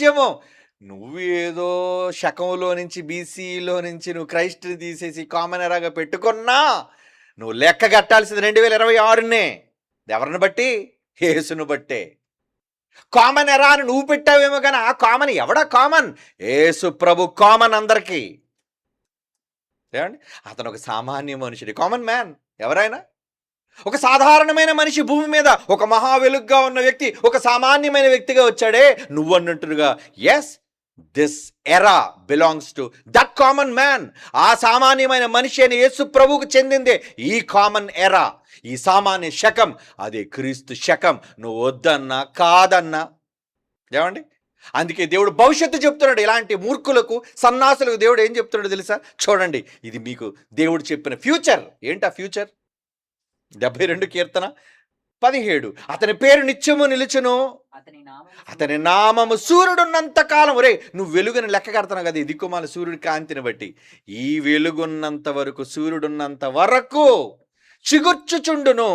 నిత్యము. నువ్వు ఏదో శకంలో నుంచి బీసీలో నుంచి నువ్వు క్రైస్ట్‌ని తీసేసి కామన్ ఎరాగా పెట్టుకున్నా నువ్వు లెక్క కట్టాల్సింది 2026నే. ఎవరిని బట్టి? యేసును బట్టే. కామన్ ఎరా అని నువ్వు పెట్టావేమో కానీ ఆ కామన్ ఎవడా కామన్? యేసు ప్రభు కామన్ అందరికీ. ఏమండి? అతను ఒక సామాన్య మనుషుడు, కామన్ మ్యాన్. ఎవరైనా ఒక సాధారణమైన మనిషి భూమి మీద ఒక మహా వెలుగుగా ఉన్న వ్యక్తి ఒక సామాన్యమైన వ్యక్తిగా వచ్చాడే. నువ్వు అన్నట్టుగా yes, this era belongs to that common man. ఆ సామాన్యమైన మనిషి అని యేసు ప్రభువుకు చెందిందే ఈ కామన్ ఎరా, ఈ సామాన్య శకం. అదే క్రీస్తు శకం. నువ్వు వద్దన్నా కాదన్నా. ఏమండి? అందుకే దేవుడు భవిష్యత్తు చెప్తున్నాడు. ఇలాంటి మూర్ఖులకు సన్నాసులకు దేవుడు ఏం చెప్తున్నాడు తెలుసా? చూడండి, ఇది మీకు దేవుడు చెప్పిన ఫ్యూచర్. ఏంటి ఆ ఫ్యూచర్? 72 కీర్తన 17. అతని పేరు నిత్యము నిలుచును, అతని నామము సూర్యుడున్నంత కాలం. రే, నువ్వు వెలుగుని లెక్క కడుతున్నావు కదా, ఈ దిక్కుమాల సూర్యుడి కాంతిని బట్టి. ఈ వెలుగున్నంత వరకు, సూర్యుడున్నంత వరకు చిగుర్చుచుండును.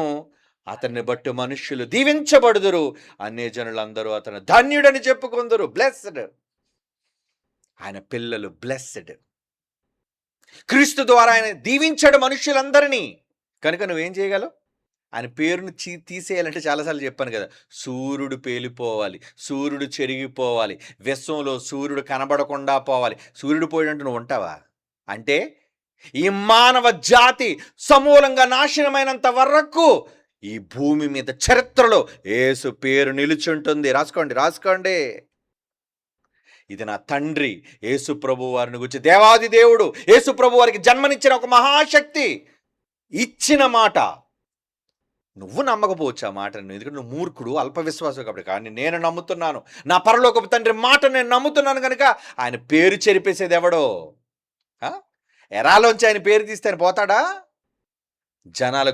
అతన్ని బట్టి మనుష్యులు దీవించబడుదురు. అన్య జనులందరూ అతను ధన్యుడని చెప్పుకుందరు. బ్లెస్డ్. ఆయన పిల్లలు బ్లెస్డ్. క్రీస్తు ద్వారా ఆయన దీవించాడు మనుష్యులందరినీ. కనుక నువ్వేం చేయగలవు? ఆయన పేరును తీసేయాలంటే చాలాసార్లు చెప్పాను కదా, సూర్యుడు పేలిపోవాలి, సూర్యుడు చెరిగిపోవాలి, విశ్వంలో సూర్యుడు కనబడకుండా పోవాలి. సూర్యుడు పోయినట్టు నువ్వు ఉంటావా? అంటే ఈ మానవ జాతి సమూలంగా నాశనమైనంత వరకు ఈ భూమి మీద చరిత్రలో యేసు పేరు నిలుచుంటుంది. రాసుకోండి. ఇది నా తండ్రి యేసు ప్రభు వారిని గురించి, దేవాది దేవుడు యేసు ప్రభు వారికి జన్మనిచ్చిన ఒక మహాశక్తి ఇచ్చిన మాట. నువ్వు నమ్మకపోవచ్చు ఆ మాటను, ఎందుకంటే నువ్వు మూర్ఖుడు, అల్పవిశ్వాసం కాబట్టి. కానీ నేను నమ్ముతున్నాను, నా పరలోకపు తండ్రి మాట నేను నమ్ముతున్నాను. కనుక ఆయన పేరు చెరిపేసేది ఎవడో? ఎరాలోంచి ఆయన పేరు తీస్తే ఆయన పోతాడా? జనాల